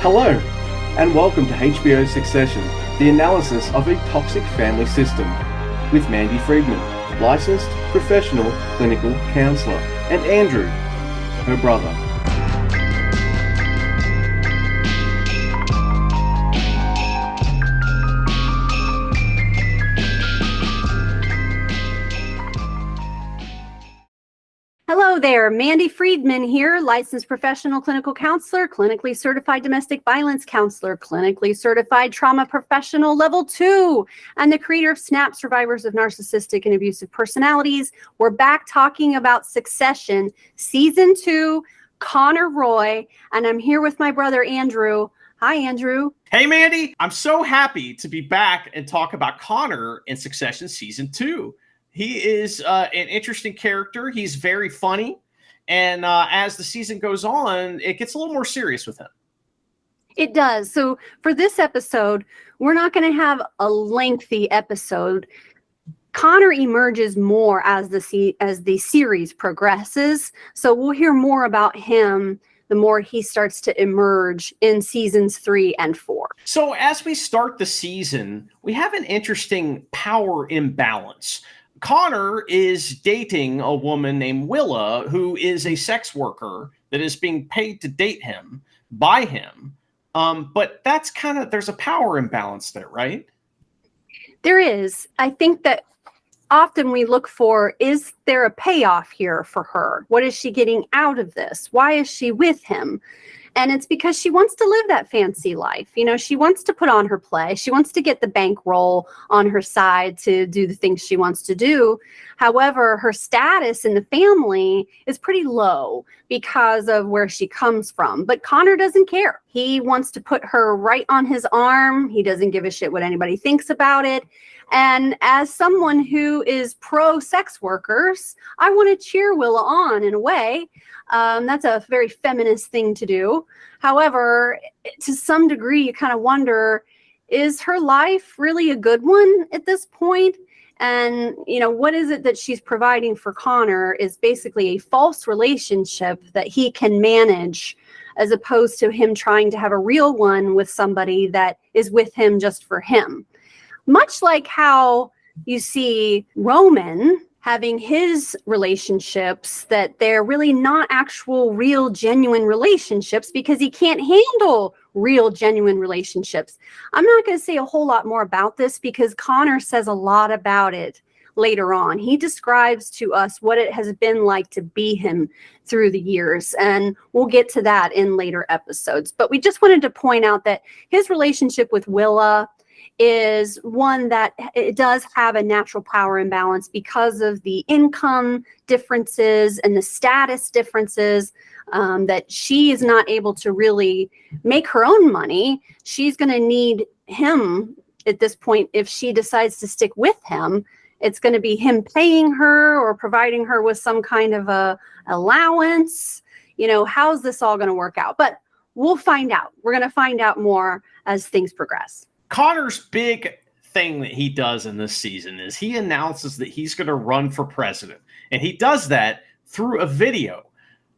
Hello, and welcome to HBO's Succession, the analysis of a toxic family system, with Mandy Friedman, licensed professional clinical counsellor, and Andrew, her brother. Hello there, Mandy Friedman here, licensed professional clinical counselor, clinically certified domestic violence counselor, clinically certified trauma professional level 2, and the creator of SNAP, Survivors of Narcissistic and Abusive Personalities. We're back talking about Succession, Season 2, Connor Roy, and I'm here with my brother Andrew. Hi, Andrew. Hey, Mandy. I'm so happy to be back and talk about Connor in Succession Season 2. He is an interesting character. He's very funny. And as the season goes on, it gets a little more serious with him. It does. So for this episode, we're not going to have a lengthy episode. Connor emerges more as the series progresses. So we'll hear more about him the more he starts to emerge in seasons 3 and 4. So as we start the season, we have an interesting power imbalance. Connor is dating a woman named Willa, who is a sex worker that is being paid to date him by him. But that's there's a power imbalance there, right? There is. I think that often we look for, is there a payoff here for her? What is she getting out of this? Why is she with him? And it's because she wants to live that fancy life. You know, she wants to put on her play. She wants to get the bankroll on her side to do the things she wants to do. However, her status in the family is pretty low because of where she comes from. But Connor doesn't care. He wants to put her right on his arm. He doesn't give a shit what anybody thinks about it. And as someone who is pro-sex workers, I want to cheer Willa on in a way. That's a very feminist thing to do. However, to some degree, you kind of wonder, is her life really a good one at this point? And, you know, what is it that she's providing for Connor is basically a false relationship that he can manage, as opposed to him trying to have a real one with somebody that is with him just for him. Much like how you see Roman having his relationships, that they're really not actual, real, genuine relationships because he can't handle real, genuine relationships. I'm not going to say a whole lot more about this because Connor says a lot about it later on. He describes to us what it has been like to be him through the years, and we'll get to that in later episodes. But we just wanted to point out that his relationship with Willa is one that it does have a natural power imbalance because of the income differences and the status differences, that she is not able to really make her own money. She's going to need him at this point. If she decides to stick with him, it's going to be him paying her or providing her with some kind of a allowance. You know, how's this all going to work out? But we'll find out. We're going to find out more as things progress. Connor's big thing that he does in this season is he announces that he's going to run for president. And he does that through a video.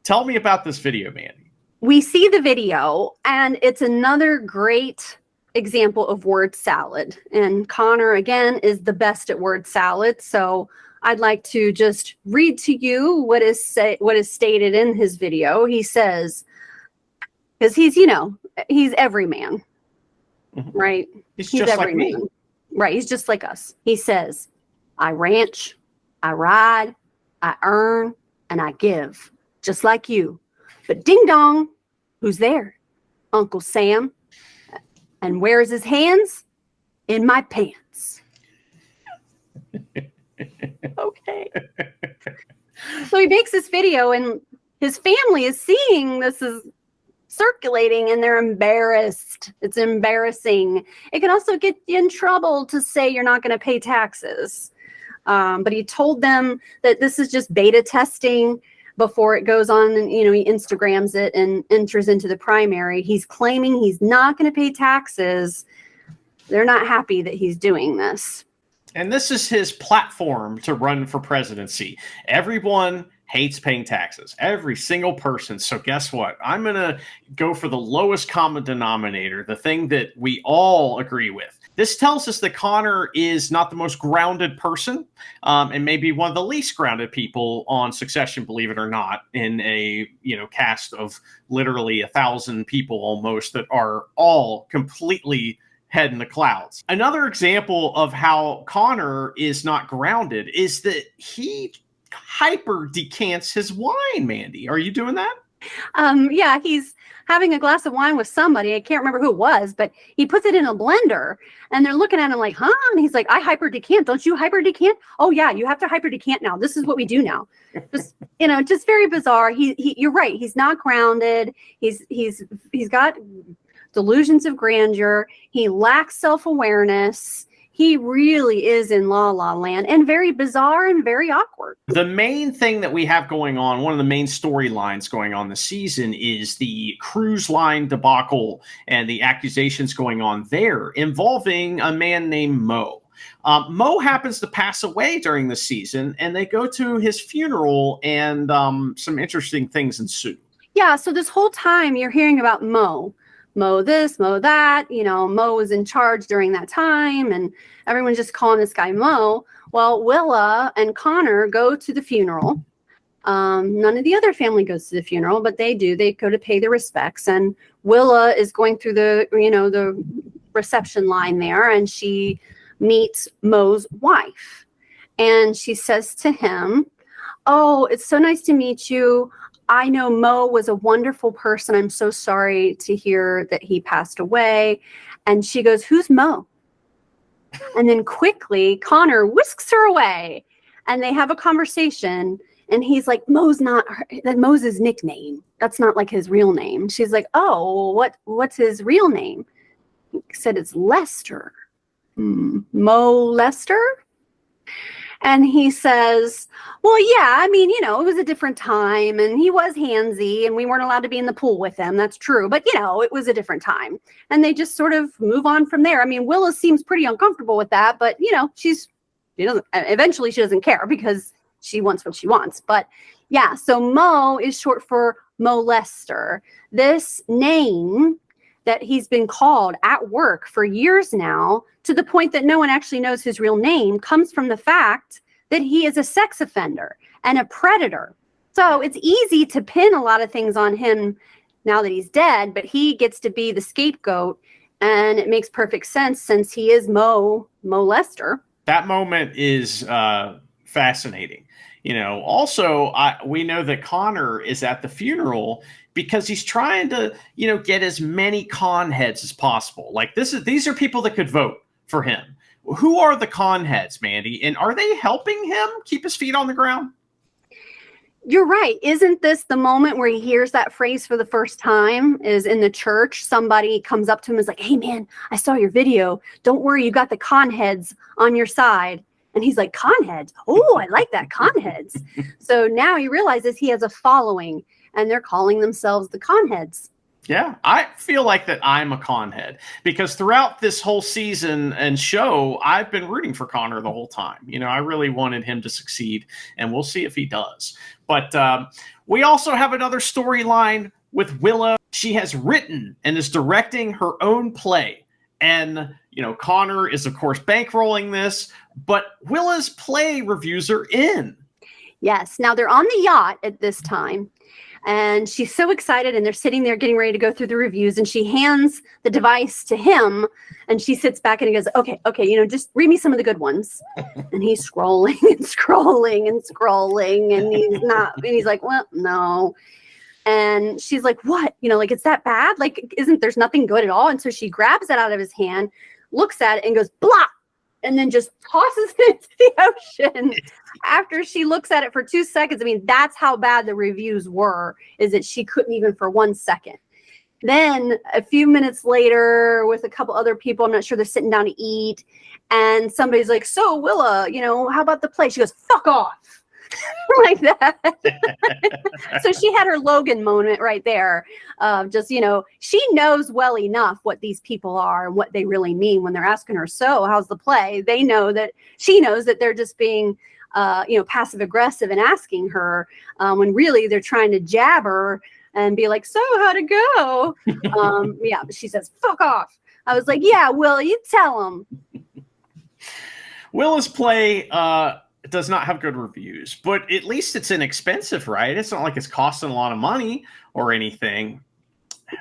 Tell me about this video, Mandy. We see the video, and it's another great example of word salad. And Connor, again, is the best at word salad. So I'd like to just read to you what is stated in his video. He says, because he's every man. Mm-hmm. Right? He's just like me. Right. He's just like us. He says, I ranch, I ride, I earn, and I give, just like you. But ding dong, who's there? Uncle Sam. And where's his hands? In my pants. Okay. So he makes this video, and his family is seeing this is circulating, and they're embarrassed. It's embarrassing. It can also get you in trouble to say you're not going to pay taxes. But he told them that this is just beta testing before it goes on, and he Instagrams it and enters into the primary. He's claiming he's not going to pay taxes. They're not happy that he's doing this. And this is his platform to run for presidency. Everyone hates paying taxes. Every single person. So guess what? I'm going to go for the lowest common denominator, the thing that we all agree with. This tells us that Connor is not the most grounded person, and maybe one of the least grounded people on Succession, believe it or not, in a cast of literally 1,000 people almost that are all completely head in the clouds. Another example of how Connor is not grounded is that he hyper decants his wine. Mandy, are you doing that? Yeah, he's having a glass of wine with somebody. I can't remember who it was, but he puts it in a blender and they're looking at him like, huh? And he's like, I hyper decant. Don't you hyper decant? Oh yeah, you have to hyper decant now. This is what we do now. Just, just very bizarre. You're right. He's not grounded. He's got delusions of grandeur. He lacks self-awareness. He really is in La La Land, and very bizarre and very awkward. The main thing that we have going on, one of the main storylines going on this season, is the cruise line debacle and the accusations going on there involving a man named Mo. Mo happens to pass away during the season, and they go to his funeral, and some interesting things ensue. Yeah, so this whole time you're hearing about Mo this, Mo that, Mo was in charge during that time and everyone's just calling this guy Mo. Well, Willa and Connor go to the funeral. None of the other family goes to the funeral, but they do. They go to pay their respects, and Willa is going through the reception line there, and she meets Mo's wife, and she says to him, "Oh, it's so nice to meet you. I know Mo was a wonderful person. I'm so sorry to hear that he passed away." And she goes, "Who's Mo?" And then quickly Connor whisks her away and they have a conversation, and he's like, Mo's his nickname. That's not like his real name. She's like, "Oh, what's his real name?" He said, "It's Lester." Mo Lester? And he says, "Well, yeah, it was a different time and he was handsy and we weren't allowed to be in the pool with him. That's true. But, it was a different time." And they just sort of move on from there. Willa seems pretty uncomfortable with that, but, eventually she doesn't care because she wants what she wants. But yeah, so Mo is short for molester. This name that he's been called at work for years now, to the point that no one actually knows his real name, comes from the fact that he is a sex offender and a predator. So it's easy to pin a lot of things on him now that he's dead, but he gets to be the scapegoat, and it makes perfect sense since he is Mo Lester. That moment is fascinating. Also, we know that Connor is at the funeral because he's trying to, get as many ConHeads as possible. Like these are people that could vote for him. Who are the ConHeads, Mandy? And are they helping him keep his feet on the ground? You're right. Isn't this the moment where he hears that phrase for the first time? Is in the church, somebody comes up to him and is like, "Hey man, I saw your video. Don't worry, you got the ConHeads on your side." And he's like, "ConHeads? Oh, I like that, ConHeads." So now he realizes he has a following, and they're calling themselves the ConHeads. Yeah, I feel like that I'm a ConHead because throughout this whole season and show, I've been rooting for Connor the whole time. I really wanted him to succeed, and we'll see if he does. But we also have another storyline with Willa. She has written and is directing her own play. And, Connor is, of course, bankrolling this, but Willa's play reviews are in. Yes. Now they're on the yacht at this time. And she's so excited, and they're sitting there getting ready to go through the reviews, and she hands the device to him, and she sits back and he goes, okay, just read me some of the good ones. And he's scrolling and scrolling and scrolling, and he's like, "Well, no." And she's like, "What? It's that bad? There's nothing good at all?" And so she grabs it out of his hand, looks at it and goes, "Blah," and then just tosses it into the ocean. After she looks at it for 2 seconds, that's how bad the reviews were, is that she couldn't even for 1 second. Then a few minutes later, with a couple other people, I'm not sure, they're sitting down to eat, and somebody's like, "So Willa, how about the play?" She goes, "Fuck off." Like that. So she had her Logan moment right there. She knows well enough what these people are and what they really mean when they're asking her, "So how's the play?" She knows that they're just being passive aggressive and asking her when really they're trying to jab her and be like, so how'd it go? But she says, fuck off. I was like, yeah, Will, you tell him. Willa's play does not have good reviews, but at least it's inexpensive, right? It's not like it's costing a lot of money or anything.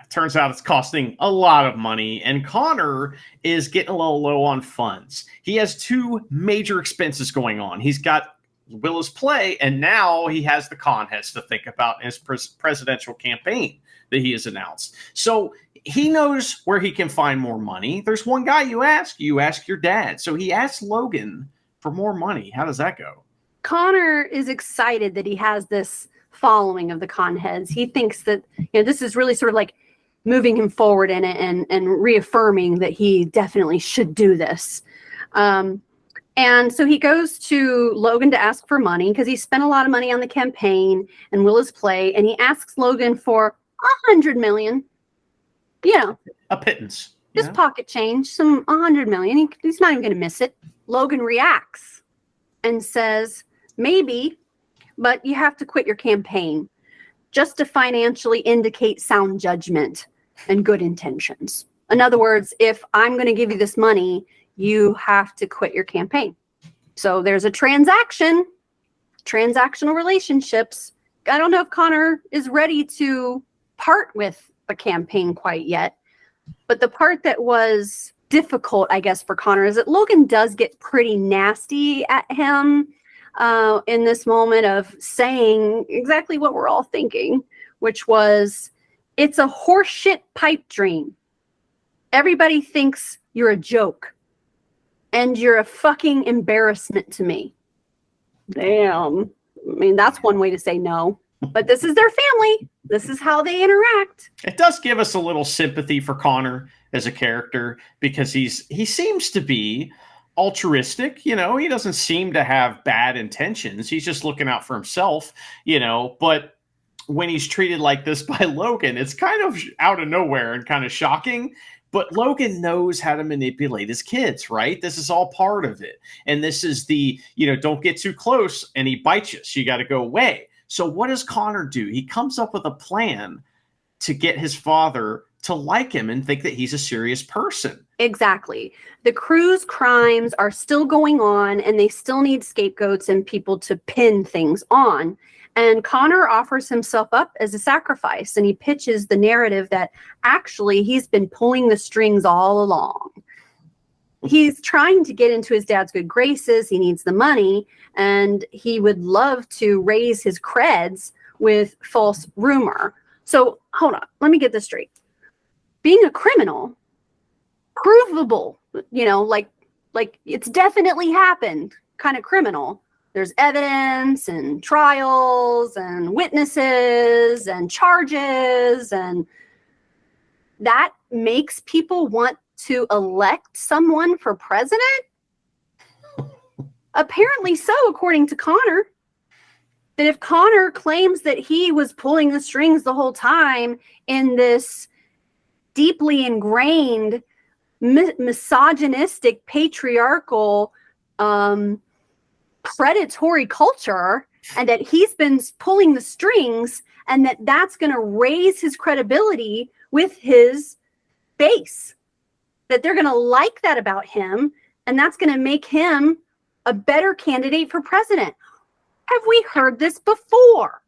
Turns out it's costing a lot of money, and Connor is getting a little low on funds. He has two major expenses going on. He's got Willa's play, and now he has the ConHeads to think about in his presidential campaign that he has announced. So he knows where he can find more money. There's one guy you ask your dad. So he asked Logan for more money. How does that go? Connor is excited that he has this following of the ConHeads. He thinks that this is really sort of like moving him forward in it and reaffirming that he definitely should do this. And so he goes to Logan to ask for money because he spent a lot of money on the campaign and Willa's play, and he asks Logan for $100 million. A pittance. Just pocket change, some $100 million. He's not even going to miss it. Logan reacts and says, maybe, but you have to quit your campaign just to financially indicate sound judgment and good intentions. In other words, if I'm going to give you this money, you have to quit your campaign. So there's a transactional relationships. I don't know if Connor is ready to part with a campaign quite yet, but the part that was difficult, I guess, for Connor is that Logan does get pretty nasty at him in this moment of saying exactly what we're all thinking, which was, it's a horseshit pipe dream. Everybody thinks you're a joke and you're a fucking embarrassment to me. Damn. I mean, that's one way to say no, but this is their family. This is how they interact. It does give us a little sympathy for Connor as a character because he seems to be altruistic. He doesn't seem to have bad intentions. He's just looking out for himself, but when he's treated like this by Logan, it's kind of out of nowhere and kind of shocking. But Logan knows how to manipulate his kids, right? This is all part of it. And this is the, don't get too close and he bites you. So you got to go away. So what does Connor do? He comes up with a plan to get his father to like him and think that he's a serious person. Exactly. The crew's crimes are still going on and they still need scapegoats and people to pin things on. And Connor offers himself up as a sacrifice, and he pitches the narrative that actually he's been pulling the strings all along. He's trying to get into his dad's good graces. He needs the money, and he would love to raise his creds with false rumor. So hold on, let me get this straight. Being a criminal, provable, like it's definitely happened kind of criminal. There's evidence and trials and witnesses and charges, and that makes people want to elect someone for president? Apparently so, according to Connor. That if Connor claims that he was pulling the strings the whole time in this deeply ingrained misogynistic, patriarchal, predatory culture, and that he's been pulling the strings, and that's going to raise his credibility with his base, that they're going to like that about him, and that's going to make him a better candidate for president. Have we heard this before?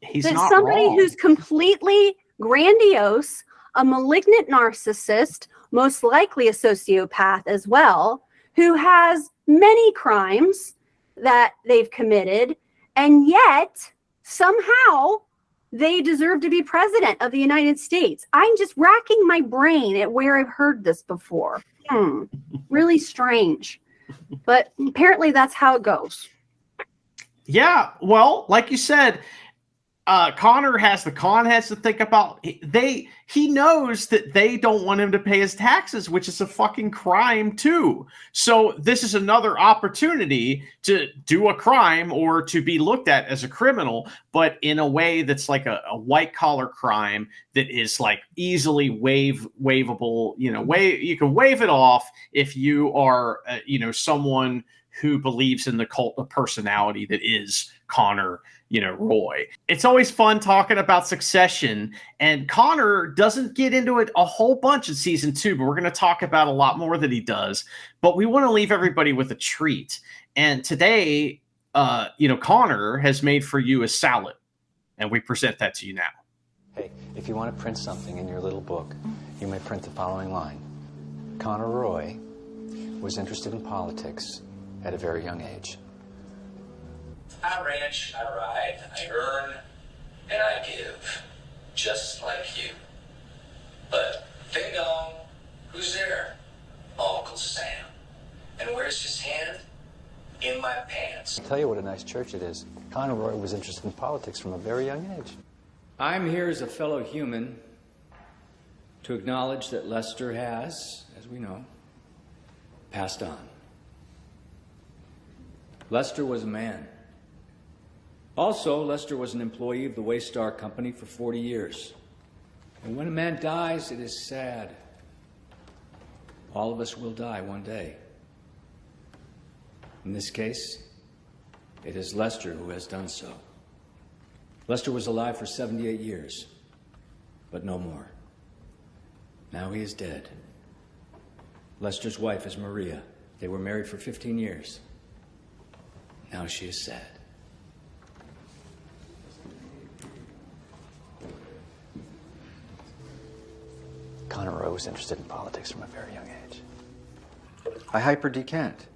He's that not somebody wrong. Who's completely grandiose, a malignant narcissist, most likely a sociopath as well, who has many crimes that they've committed, and yet somehow they deserve to be president of the United States. I'm just racking my brain at where I've heard this before. Really strange. But apparently that's how it goes. Yeah, well, like you said, Connor has the ConHeads to think about. He knows that they don't want him to pay his taxes, which is a fucking crime too. So this is another opportunity to do a crime or to be looked at as a criminal, but in a way that's like a white collar crime that is like easily waivable. You can waive it off if you are, someone who believes in the cult of personality that is Connor, Roy. It's always fun talking about Succession, and Connor doesn't get into it a whole bunch in season 2, but we're going to talk about a lot more that he does. But we want to leave everybody with a treat. And today, Connor has made for you a salad, and we present that to you now. Hey, if you want to print something in your little book, you may print the following line. Connor Roy was interested in politics at a very young age. I ranch, I ride, I earn, and I give, just like you. But ding dong, who's there? Uncle Sam. And where's his hand? In my pants. I'll tell you what a nice church it is. Connor Roy was interested in politics from a very young age. I'm here as a fellow human to acknowledge that Lester has, as we know, passed on. Lester was a man. Also, Lester was an employee of the Waystar Company for 40 years. And when a man dies, it is sad. All of us will die one day. In this case, it is Lester who has done so. Lester was alive for 78 years, but no more. Now he is dead. Lester's wife is Maria. They were married for 15 years. Now she is sad. Connor Roy was interested in politics from a very young age. I hyper-decant.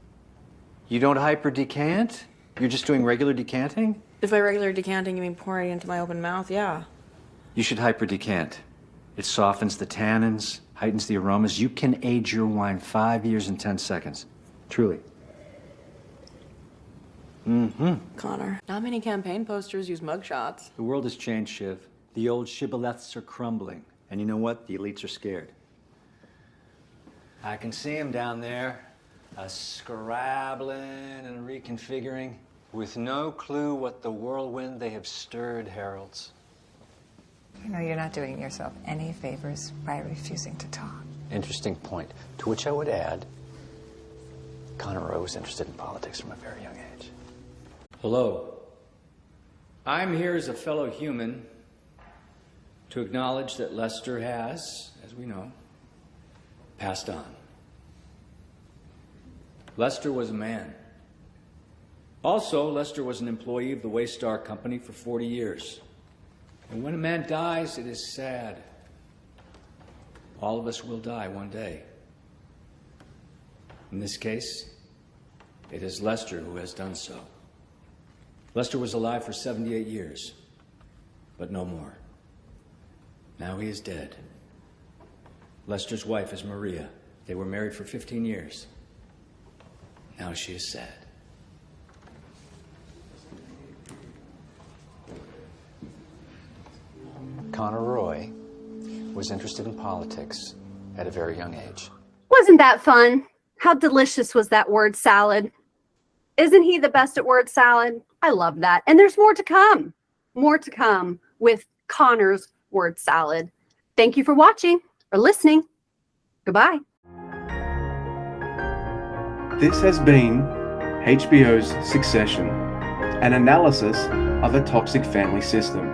You don't hyper-decant? You're just doing regular decanting? If by regular decanting you mean pouring it into my open mouth, yeah. You should hyper-decant. It softens the tannins, heightens the aromas. You can age your wine 5 years and 10 seconds. Truly. Connor. Not many campaign posters use mugshots. The world has changed, Shiv. The old shibboleths are crumbling. And you know what? The elites are scared. I can see them down there, scrabbling and reconfiguring, with no clue what the whirlwind they have stirred heralds. You know, you're not doing yourself any favors by refusing to talk. Interesting point. To which I would add, Connor Roy was interested in politics from a very young age. Hello. I'm here as a fellow human to acknowledge that Lester has, as we know, passed on. Lester was a man. Also, Lester was an employee of the Waystar Company for 40 years. And when a man dies, it is sad. All of us will die one day. In this case, it is Lester who has done so. Lester was alive for 78 years, but no more. Now he is dead. Lester's wife is Maria. They were married for 15 years. Now she is sad. Connor Roy was interested in politics at a very young age. Wasn't that fun? How delicious was that word salad? Isn't he the best at word salad? I love that. And there's more to come. More to come with Connor's word salad. Thank you for watching or listening. Goodbye. This has been HBO's Succession, an analysis of a toxic family system.